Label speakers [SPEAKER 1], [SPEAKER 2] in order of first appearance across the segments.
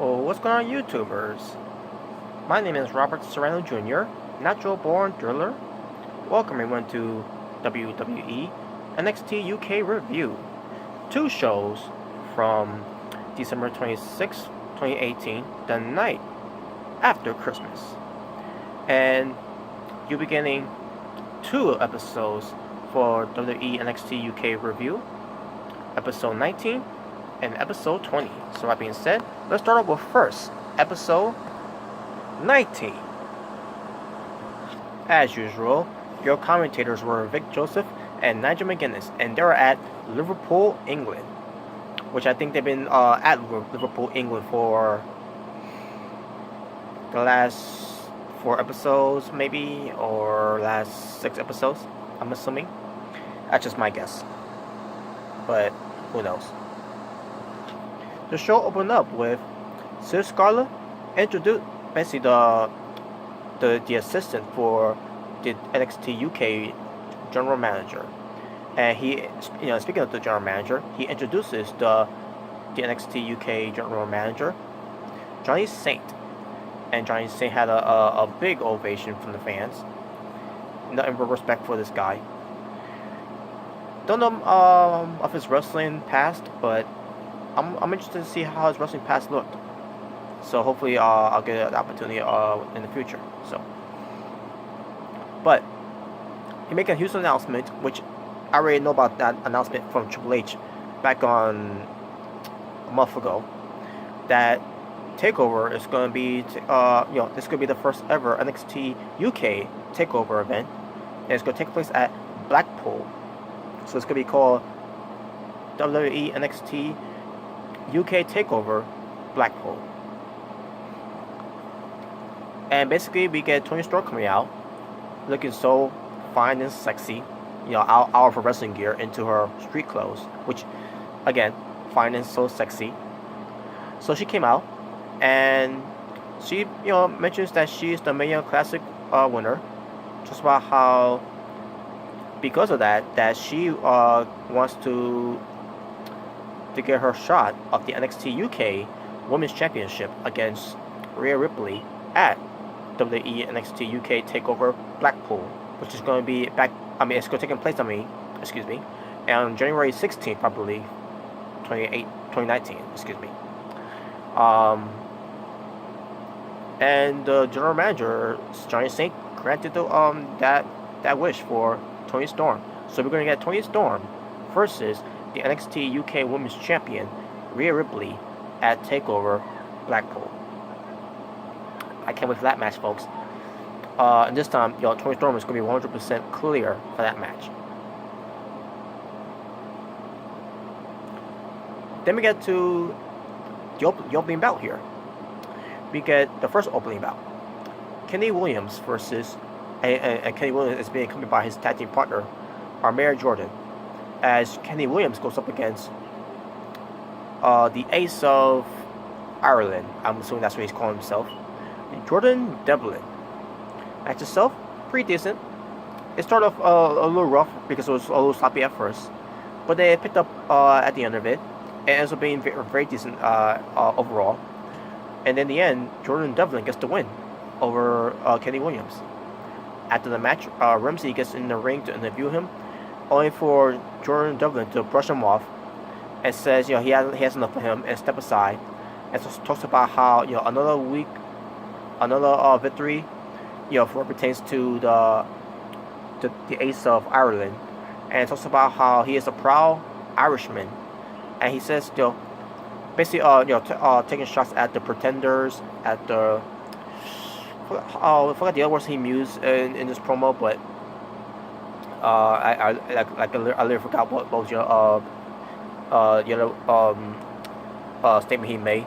[SPEAKER 1] Oh, what's going on, YouTubers? My name is Robert Serrano Jr., natural born driller. Welcome everyone to WWE NXT UK review. 2 shows from December 26, 2018, the night after Christmas. And you'll be getting 2 episodes for WWE NXT UK review, episode 19 and episode 20. So that being said, let's start off with first, episode 19. As usual, your commentators were Vic Joseph and Nigel McGuinness, and they were at Liverpool, England, which I think they've been at Liverpool, England for the last 4 episodes, maybe, or last 6 episodes, I'm assuming. That's just my guess, but who knows. The show opened up with Sid Scarlett introduced basically the assistant for the NXT UK general manager, and he, speaking of the general manager, he introduces the NXT UK general manager, Johnny Saint, and Johnny Saint had a big ovation from the fans. Nothing but respect for this guy. Don't know of his wrestling past, but I'm interested to see how his wrestling past looked. So hopefully I'll get an opportunity in the future. But he made a huge announcement, which I already know about that announcement from Triple H back on a month ago, that Takeover is going to be, this could be the first ever NXT UK Takeover event, and it's going to take place at Blackpool. So it's going to be called WWE NXT UK Takeover Blackpool. And basically we get Toni Storm coming out looking so fine and sexy, out of her wrestling gear into her street clothes, which again, fine and so sexy. So she came out and she mentions that she is the Mae Young Classic winner, just about how because of that she wants to get her shot of the NXT UK Women's Championship against Rhea Ripley at WWE NXT UK Takeover Blackpool, which is going to be it's going to take place on January 16th, I believe, 2019, and the general manager, Johnny Saint, granted that wish for Toni Storm. So we're going to get Toni Storm versus the NXT UK Women's Champion, Rhea Ripley, at TakeOver Blackpool. I can't wait for that match, folks. And this time, Toni Storm is going to be 100% clear for that match. Then we get to the opening bout here. We get the first opening bout. Kenny Williams versus... And Kenny Williams is being accompanied by his tag team partner, Armera Jordan, as Kenny Williams goes up against the Ace of Ireland. I'm assuming that's what he's calling himself, Jordan Devlin. Match itself, pretty decent. It started off a little rough because it was a little sloppy at first, but they picked up at the end of it, and it ends up being very, very decent overall. And in the end, Jordan Devlin gets the win over Kenny Williams. After the match, Ramsey gets in the ring to interview him, only for Jordan Devlin to brush him off and says, he has enough for him, and step aside, and talks about how another week, another victory, for what pertains to the Ace of Ireland, and talks about how he is a proud Irishman, and he says, basically, taking shots at the Pretenders, at the I forgot the other words he used in this promo, but I literally forgot what was statement he made.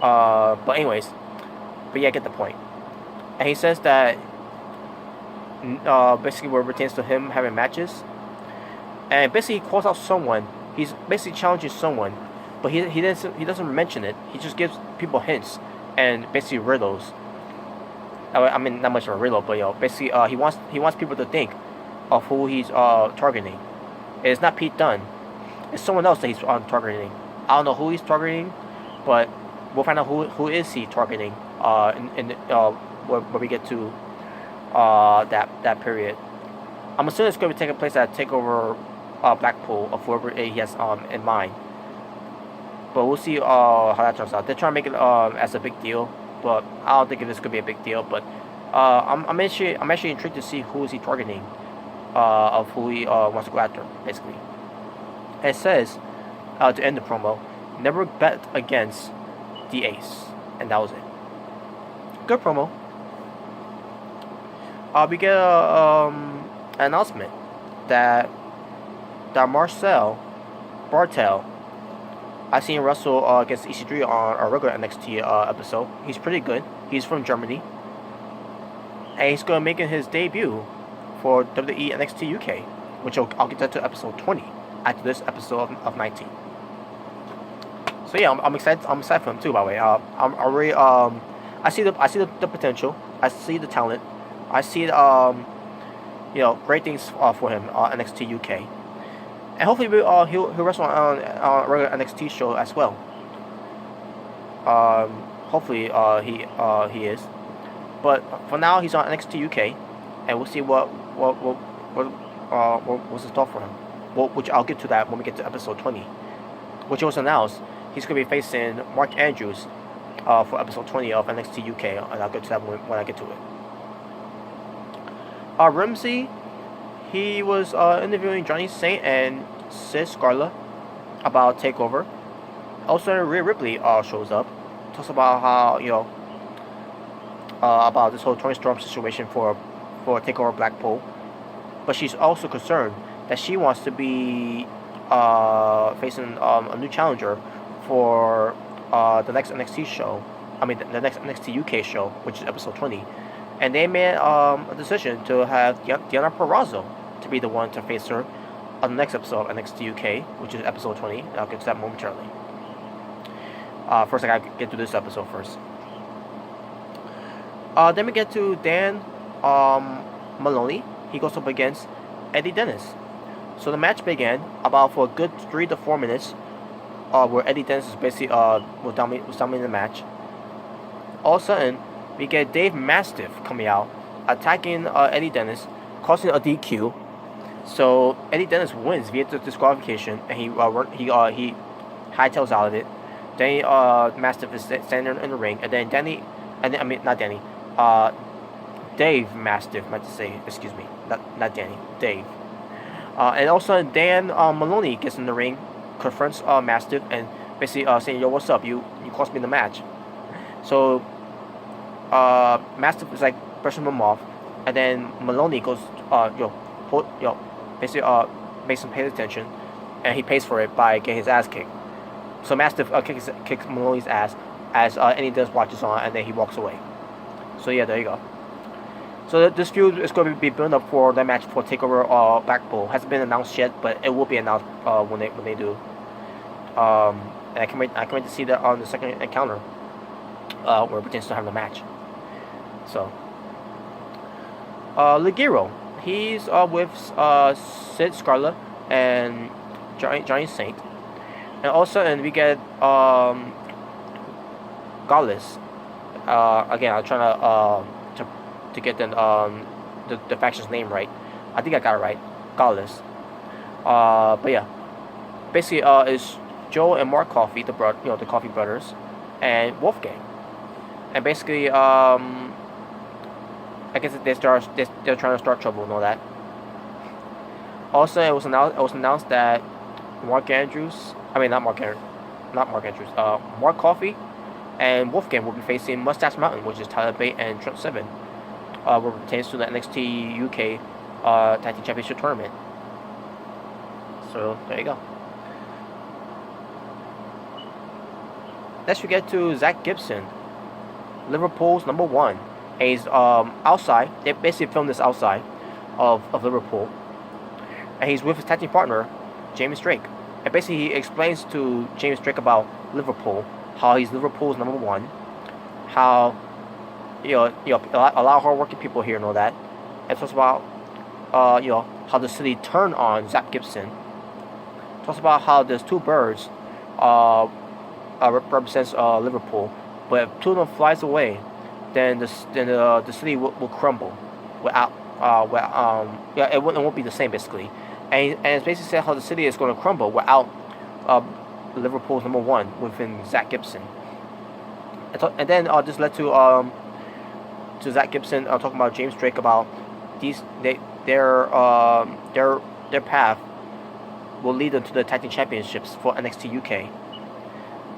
[SPEAKER 1] But anyways, I get the point. And he says that basically what pertains to him having matches, and basically he calls out someone. He's basically challenging someone, but he doesn't mention it. He just gives people hints and basically riddles. I mean, not much of a riddle, but basically he wants people to think of who he's targeting. It's not Pete Dunne. It's someone else that he's targeting. I don't know who he's targeting, but we'll find out who is he targeting when we get to that period. I'm assuming it's going to be taking place at Takeover Blackpool of whoever he has in mind. But we'll see how that turns out. They're trying to make it as a big deal, but I don't think this could be a big deal. But I'm actually intrigued to see who is he targeting, of who he wants to go after, basically. It says to end the promo, never bet against the ace, and that was it. Good promo. We get an announcement that Marcel Bartel, I seen wrestle against EC3 on a regular NXT episode. He's pretty good. He's from Germany, and he's going to make his debut for WWE NXT UK, which I'll get that to episode 20 after this episode of 19. So yeah, I'm excited. I'm excited for him too. By the way, I really I see the potential. I see the talent. I see great things for him NXT UK, and hopefully he'll wrestle on a regular NXT show as well. Hopefully he is, but for now he's on NXT UK, and we'll see what's in store for him. Which I'll get to that when we get to episode 20, which was announced. He's going to be facing Mark Andrews for episode 20 of NXT UK, and I'll get to that when I get to it. Ramsey, he was interviewing Johnny Saint and Sid Scarlett about Takeover. Also, Rhea Ripley shows up, talks about how about this whole Toni Storm situation for Takeover Blackpool, but she's also concerned that she wants to be facing a new challenger for the next NXT show. I mean, the next NXT UK show, which is episode 20. And they made a decision to have Deonna Purrazzo to be the one to face her on the next episode of NXT UK, which is episode 20. I'll get to that momentarily. First, I gotta get to this episode first. Then we get to Dan Maloney. He goes up against Eddie Dennis. So the match began about for a good 3 to 4 minutes, where Eddie Dennis is basically was dominating the match. All of a sudden, we get Dave Mastiff coming out, attacking Eddie Dennis, causing a DQ. So Eddie Dennis wins via disqualification, and he hightails out of it. Then Mastiff is standing in the ring, and then Dave Mastiff, meant to say, excuse me, not Danny, Dave. And also Dan Maloney gets in the ring, confronts Mastiff, and basically saying, "Yo, what's up? You cost me the match." So Mastiff is like brushing him off, and then Maloney goes, basically makes him pay attention, and he pays for it by getting his ass kicked. So Mastiff kicks Maloney's ass as Eddie Dennis watches on, and then he walks away. So yeah, there you go. So this feud is going to be built up for that match for Takeover Blackpool. Hasn't been announced yet, but it will be announced when they do. And I can't wait to see that on the second encounter, where it pertains to having the match. So Ligero, he's with Sid Scarlett and Johnny Saint, and all of a sudden we get Gallus. Again, I'm trying to get the faction's name right. I think I got it right, Gallus. But yeah, basically it's Joe and Mark Coffey, the Coffey brothers, and Wolfgang, and basically I guess they're trying to start trouble and all that. Also, it was announced that Mark Coffey and Wolfgang will be facing Mustache Mountain, which is Tyler Bate and Trent Seven, where it pertains to the NXT UK Tag Team Championship tournament. So there you go. Next we get to Zach Gibson, Liverpool's number 1. And he's outside. They basically filmed this outside of Liverpool, and he's with his tag team partner, James Drake. And basically he explains to James Drake about Liverpool, how he's Liverpool's number 1, how a lot of hardworking people here and all that. And talks about how the city turned on Zach Gibson. Talks about how there's 2 birds represents Liverpool. But if two of them flies away, then the city will crumble. Without yeah, it won't be the same basically, and it's basically said how the city is going to crumble without Liverpool's number one within Zach Gibson. And then this led to Zach Gibson talking about James Drake about their path will lead them to the tag team championships for NXT UK.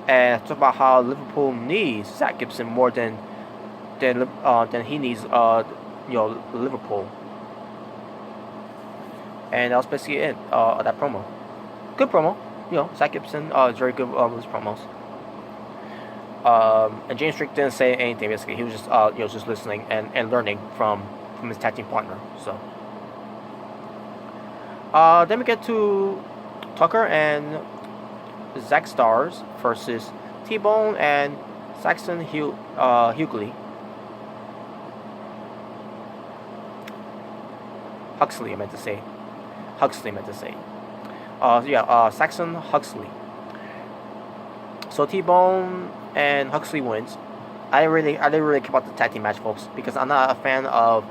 [SPEAKER 1] And talk about how Liverpool needs Zach Gibson more than he needs Liverpool. And that was basically it. That promo, good promo. Zach Gibson is very good with his promos. And James Drake didn't say anything basically. He was just just listening and learning from his tag team partner. So then we get to Tucker and Zack Stars versus T-Bone and Saxon Huxley. Huxley, I meant to say. Saxon Huxley. So T-Bone and Huxley wins. I didn't really care about the tag team match, folks, because I'm not a fan of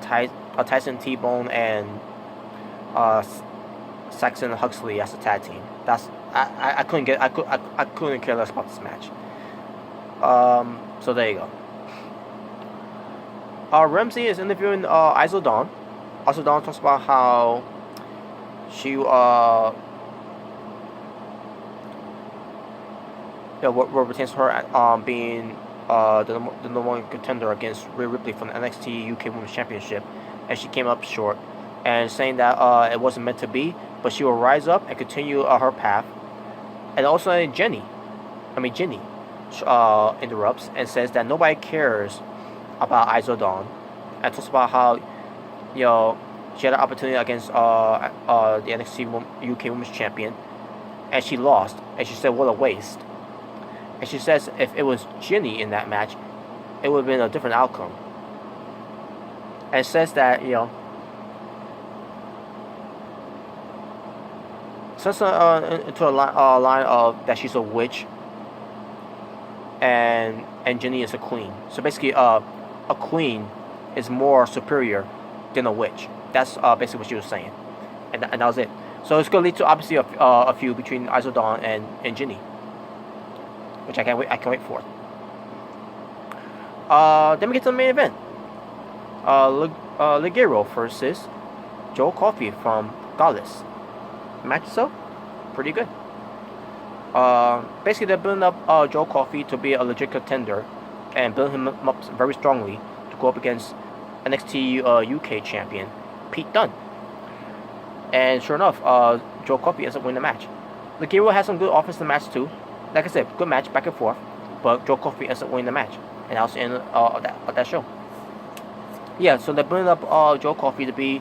[SPEAKER 1] Tyson T-Bone and Saxon Huxley as a tag team. I couldn't care less about this match. So there you go. Ramsey is interviewing Isla Dawn. Isla Dawn talks about how she what retains her being the number one contender against Rhea Ripley from the NXT UK Women's Championship, and she came up short, and saying that it wasn't meant to be, but she will rise up and continue her path. And also Ginny interrupts and says that nobody cares about Isla Dawn, and talks about how she had an opportunity against the NXT UK Women's Champion, and she lost, and she said what a waste. And she says if it was Ginny in that match, it would have been a different outcome. And says that says into a line of that she's a witch, and Ginny is a queen. So basically, a queen is more superior than a witch. That's basically what she was saying, and that was it. So it's going to lead to obviously a feud between Isla Dawn and Ginny, which I can't wait for. Then we get to the main event. Ligero versus Joe Coffey from Gaullist. Match itself, pretty good. Basically, they're building up Joe Coffey to be a legit contender and building him up very strongly to go up against NXT UK champion Pete Dunne. And sure enough, Joe Coffey ends up winning the match. Ligero has some good offense in the match too. Like I said, good match back and forth, but Joe Coffey ends up winning the match, and that was the end of that show. Yeah, so they're building up Joe Coffey to be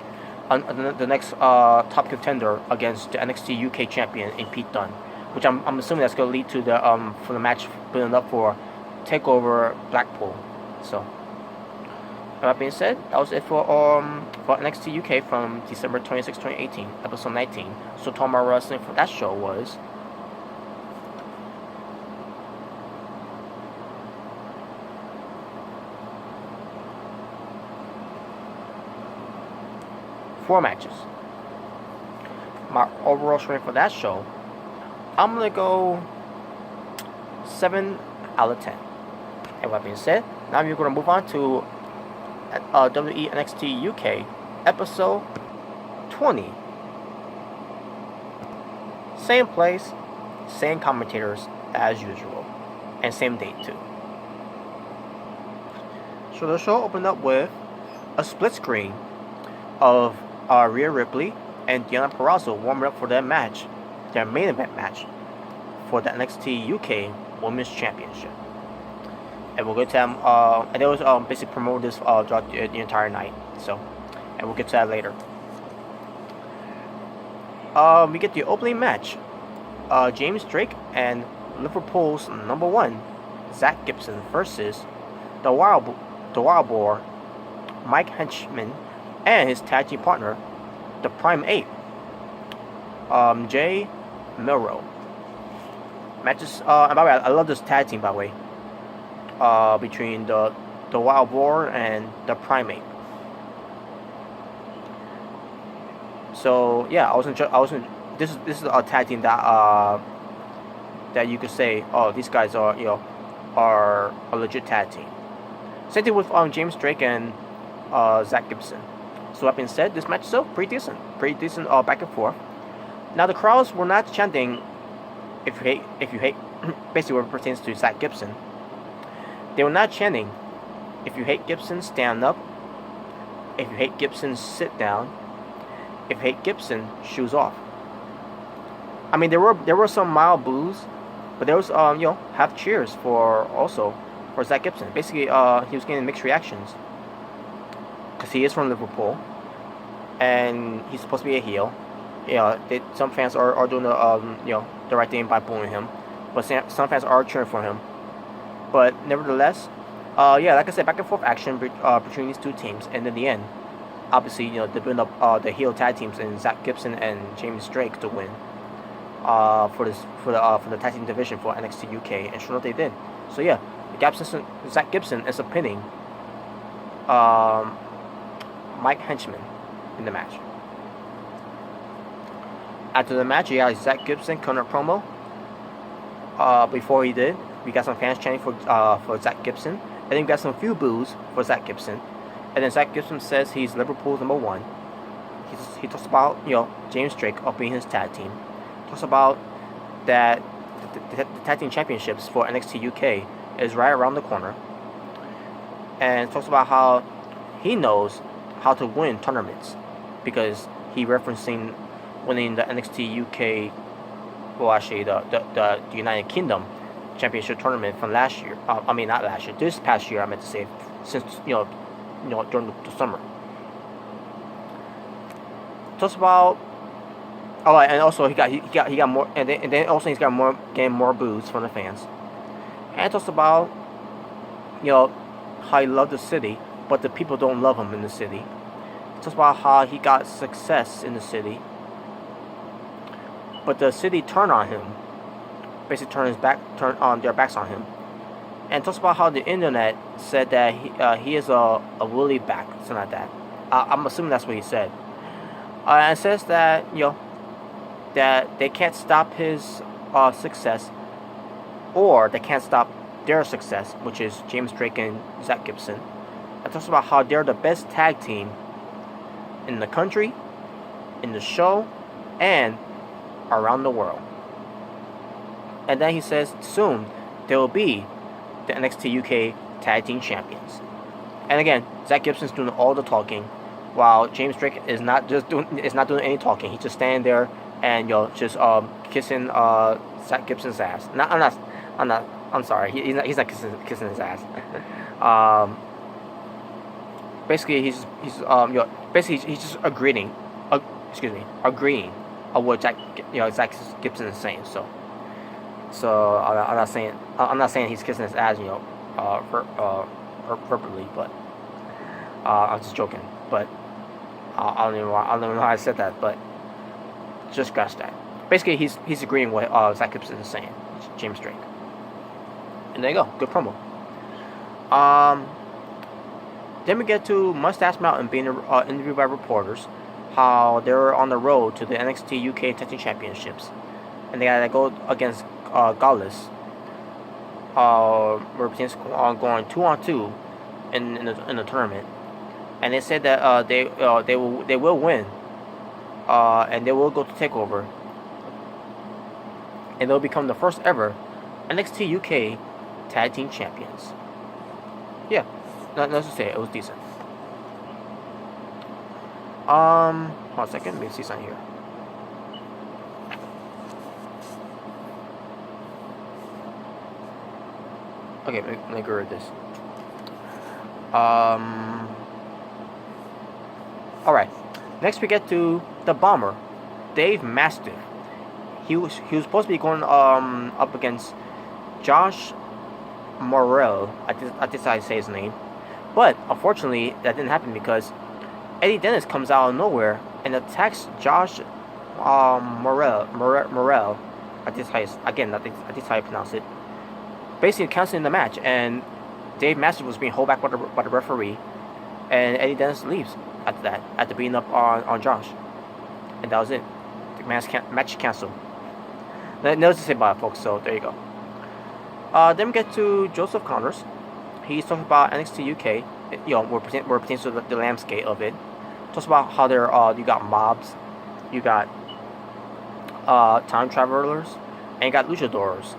[SPEAKER 1] the next top contender against the NXT UK champion in Pete Dunne, which I'm assuming that's going to lead to the match building up for Takeover Blackpool. So, that being said, that was it for NXT UK from December 26, 2018, episode 19. So Tomorrow Wrestling for that show was four matches. My overall rating for that show, I'm gonna go 7 out of 10. And with that being said, now we're gonna move on to WWE NXT UK episode 20. Same place, same commentators as usual, and same date too. So the show opened up with a split screen of Rhea Ripley and Deonna Purrazzo warming up for their match, their main event match for the NXT UK Women's Championship. And we'll get to them, and they was basically promote this throughout the entire night. So, and we'll get to that later. We get the opening match, James Drake and Liverpool's number one, Zach Gibson versus the Wild Boar, Mike Henchman, and his tag team partner, the Prime 8, Jay Milrow. matches. And by the way, I love this tag team, by the way. Between the Wild Boar and the Primate. So yeah, I wasn't. This is a tag team that you could say, oh, these guys are are a legit tag team. Same thing with James Drake and Zach Gibson. So that being said, this match is still pretty decent back and forth. Now the crowds were not chanting, if you hate, basically what pertains to Zach Gibson. They were not chanting, if you hate Gibson, stand up. If you hate Gibson, sit down. If you hate Gibson, shoes off. I mean, there were some mild boos, but there was half cheers for Zach Gibson. Basically, he was getting mixed reactions because he is from Liverpool, and he's supposed to be a heel. Some fans are doing the right thing by booing him, but some fans are cheering for him. But nevertheless, like I said, back and forth action between these two teams, and in the end, obviously, they build up the heel tag teams in Zach Gibson and James Drake to win for the tag team division for NXT UK, and sure enough, they did. So yeah, Zach Gibson is pinning Mike Henchman in the match. After the match, you got Zach Gibson cutting a promo. Before he did, we got some fans chanting for Zach Gibson, and then we got some few boos for Zach Gibson. And then Zach Gibson says he's Liverpool's #1. He talks about James Drake being his tag team. Talks about that the tag team championships for NXT UK is right around the corner, and talks about how he knows how to win tournaments because he referencing winning the NXT UK, well actually the United Kingdom championship tournament from last year. I mean not last year, this past year I meant to say, since during the summer. Talks about and also he got more, and then also he's got getting more boos from the fans. And talks about how he loved the city, but the people don't love him in the city. He talks about how he got success in the city, but the city turned on him, basically turned their backs on him. And talks about how the internet said that he is a willy back, something like that. I'm assuming that's what he said. And says that that they can't stop his success, or they can't stop their success, which is James Drake and Zach Gibson. And talks about how they're the best tag team in the country, in the show, and around the world. And then he says soon they will be the NXT UK Tag Team Champions. And again, Zach Gibson's doing all the talking, while James Drake is not doing any talking. He's just standing there and just kissing Zach Gibson's ass. I'm sorry. He's not kissing his ass. Basically he's just agreeing of what Zach Gibson is saying. So I'm not saying he's kissing his ass, verbally, but I'm just joking. But I don't even know how I said that, but just scratch that. Basically, he's agreeing with what Zach Gibson is saying, James Drake. And there you go, good promo. Then we get to Mustache Mountain being interviewed by reporters, how they're on the road to the NXT UK Tag Team Championships, and they gotta go against Gaulless. Represents going 2-on-2 in the tournament, and they said that they will win, and they will go to Takeover, and they'll become the first ever NXT UK Tag Team Champions. Yeah, let's just say it was decent. Hold on a second, let me see something here. Okay, let me go read this. Alright. Next we get to the Bomber, Dave Mastiff. He was supposed to be going up against Josh Morrell. I decided to say his name. But unfortunately that didn't happen because Eddie Dennis comes out of nowhere and attacks Josh Morrell I think how that's how you pronounce it. Basically canceling the match, and Dave Mastiff was being held back by the referee, and Eddie Dennis leaves after that, after beating up on Josh, and that was it. The match canceled. Nothing else to say about it, folks. So there you go. Then we get to Joseph Connors. He's talking about NXT UK. Where pertains to the landscape of it. Talks about how you got mobs, you got time travelers, and you got luchadors,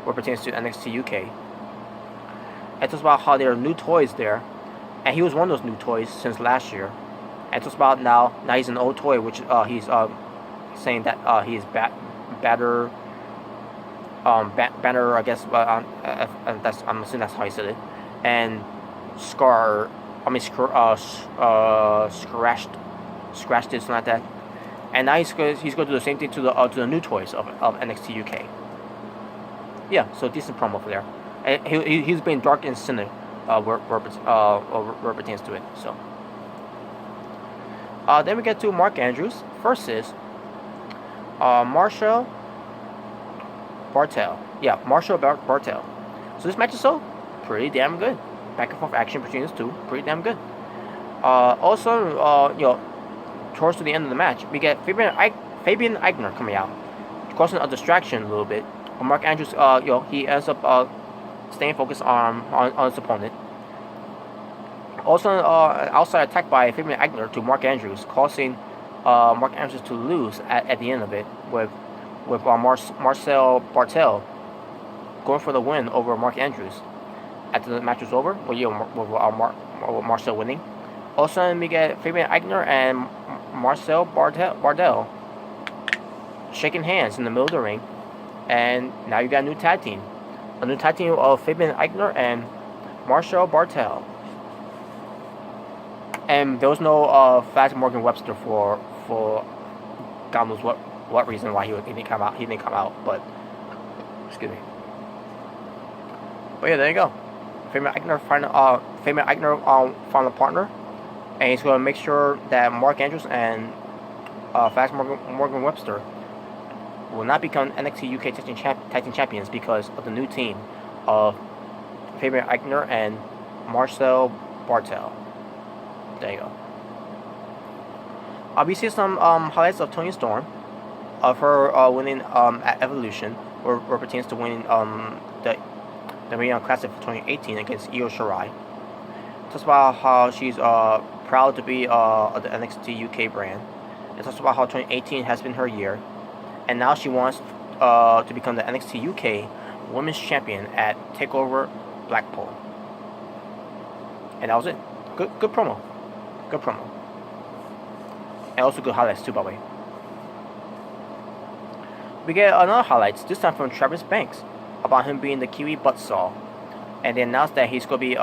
[SPEAKER 1] where pertains to NXT UK. And talks about how there are new toys there, and he was one of those new toys since last year. And talks about now he's an old toy, which he's saying that he's better. Banner, I guess. I'm assuming that's how he said it. And scratched it, something like that. And now he's going to do the same thing to the new toys of NXT UK. Yeah, so decent promo for there. And he's been dark and cynic where pertains to it. So then we get to Mark Andrews versus Marshall Bartel. Yeah, Marshall Bartel. So this match is pretty damn good. Back and forth action between these two, pretty damn good. Also, towards the end of the match, we get Fabian Aichner coming out, causing a distraction a little bit. But Mark Andrews, he ends up staying focused on his opponent. Also, outside attack by Fabian Aichner to Mark Andrews, causing Mark Andrews to lose at the end of it, with Marcel Bartel going for the win over Mark Andrews. After the match was over, with Marcel winning. Also, we get Fabian Aichner and Marcel Bardell shaking hands in the middle of the ring. And now you got a new tag team. A new tag team of Fabian Aichner and Marcel Bartel. And there was no Flash Morgan Webster for God knows what reason why he didn't come out. He didn't come out, but excuse me. But yeah, there you go. Fabian Aichner found a partner, and he's going to make sure that Mark Andrews and Flash Morgan Webster will not become NXT UK tag team champions because of the new team of Fabian Aichner and Marcel Bartel. There you go. We see some highlights of Toni Storm, of her winning at Evolution, where pertains to winning the Young Classic for 2018 against Io Shirai. Talks about how she's proud to be of the NXT UK brand. It talks about how 2018 has been her year, and now she wants to become the NXT UK Women's Champion at TakeOver Blackpool. And that was it. Good promo. Good promo. And also good highlights too, by the way. We get another highlights, this time from Travis Banks, about him being the Kiwi Buttsaw. And they announced that he's going to be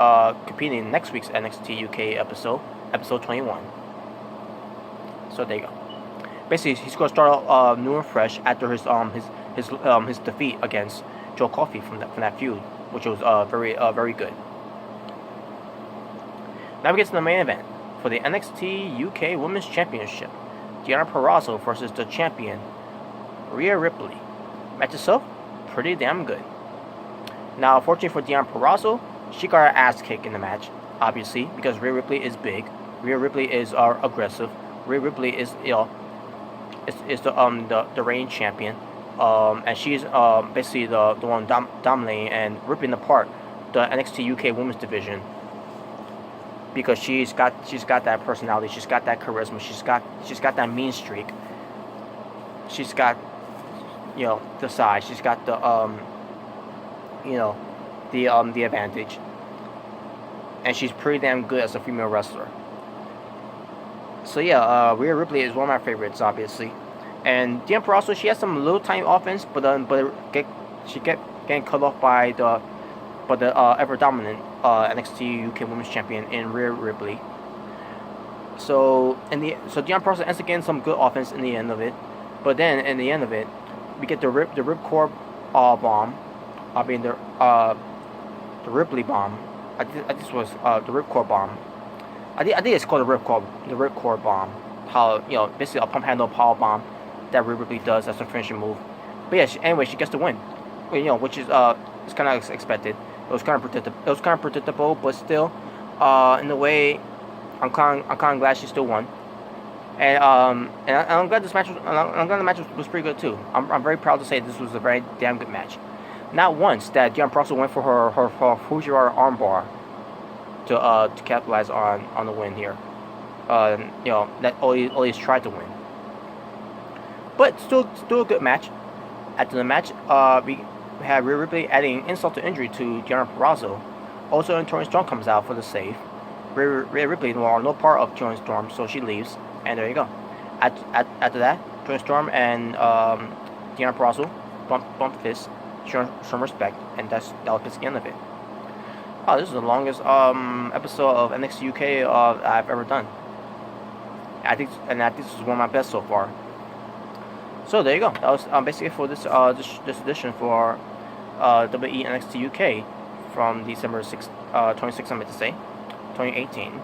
[SPEAKER 1] competing in next week's NXT UK episode 21. So there you go. Basically, he's going to start out new and fresh after his defeat against Joe Coffey from that feud, which was very good. Now we get to the main event for the NXT UK Women's Championship. Deonna Purrazzo versus the champion Rhea Ripley. Match itself, pretty damn good. Now, fortunately for Deonna Purrazzo, she got her ass kicked in the match, obviously, because Rhea Ripley is big. Rhea Ripley is aggressive. Rhea Ripley is the reigning champion, and she's basically the one dominating and ripping apart the NXT UK Women's Division, because she's got that personality, she's got that charisma, she's got that mean streak, she's got the size, she's got the the advantage, and she's pretty damn good as a female wrestler. So yeah, Rhea Ripley is one of my favorites, obviously. And Deonna Purrazzo, she has some little tiny offense, but she kept getting cut off by the ever dominant NXT UK Women's Champion in Rhea Ripley. So Deonna Purrazzo ends up getting some good offense in the end of it, but then in the end of it, we get the ripcord bomb. I mean the Ripley bomb. I think this was the ripcord bomb. I think it's called the ripcord bomb. How basically a pump handle power bomb that Rhea Ripley does as a finishing move. But yeah, anyway, she gets the win. You know, which is it's kind of expected. It was kind of predictable. It was kind of predictable, but still, in a way, I'm kind of glad she still won. And I'm glad this match was, I'm glad the match was pretty good too. I'm very proud to say this was a very damn good match. Not once that Deanna Purrazzo went for her Fujiwara armbar to capitalize on the win here. You know, that always tried to win. But still a good match. After the match, we had Rhea Ripley adding insult to injury to Deanna Purrazzo. Also, Toni Storm comes out for the save. Rhea Ripley no part of Toni Storm, so she leaves. And there you go. After that, Toni Storm and Deanna Purrazzo bump fists, show some respect, and that was the end of it. Oh, this is the longest episode of NXT UK I've ever done. I think this is one of my best so far. So there you go. That was basically for this edition for WWE NXT UK from December 26th, I meant to say, 2018,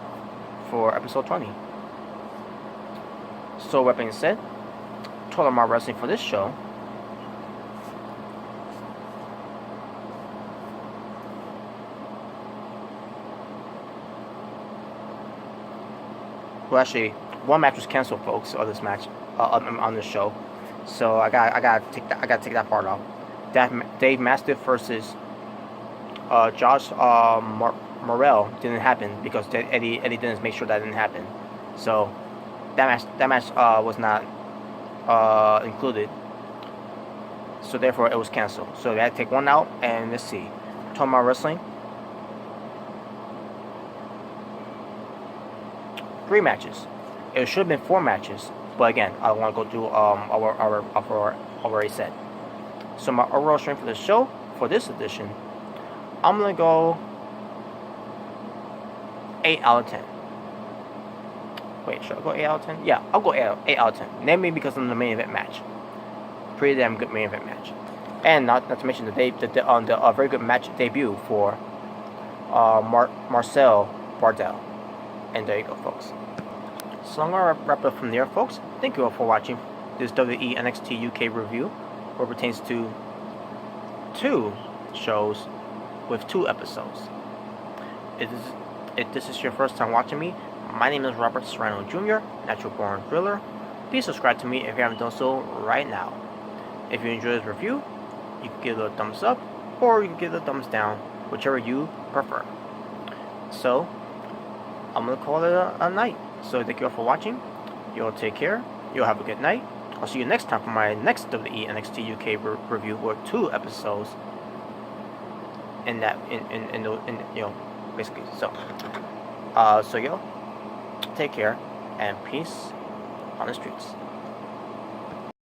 [SPEAKER 1] for episode 20. So, with that being said, Total Mar Wrestling for this show. Well, actually, one match was canceled, folks, on this match, on this show. So I gotta take that part off. Dave Mastiff versus Josh Morrell didn't happen because Eddie didn't make sure that didn't happen. So that match was not included. So therefore it was canceled. So we had to take one out, and let's see. Total Mar Wrestling. 3 matches. It should have been 4 matches, but again, I want to go through our already said. So my overall strength for the show for this edition, I'm gonna go 8 out of 10. Wait, should I go 8 out of 10? Yeah, I'll go 8 out of 10. Namely because of the main event match. Pretty damn good main event match, and not to mention the very good match debut for Marcel Bardell. And there you go, folks. So I'm going to wrap up from there, folks. Thank you all for watching this WWE NXT UK review, which pertains to 2 shows with 2 episodes. If this is your first time watching me, my name is Robert Serrano Jr., Natural Born Thriller. Please subscribe to me if you haven't done so right now. If you enjoy this review, you can give it a thumbs up, or you can give it a thumbs down, whichever you prefer. So, I'm going to call it a night. So thank you all for watching. You all take care. You all have a good night. I'll see you next time for my next WWE NXT UK review with 2 episodes. In you know, basically. So yo, take care and peace on the streets.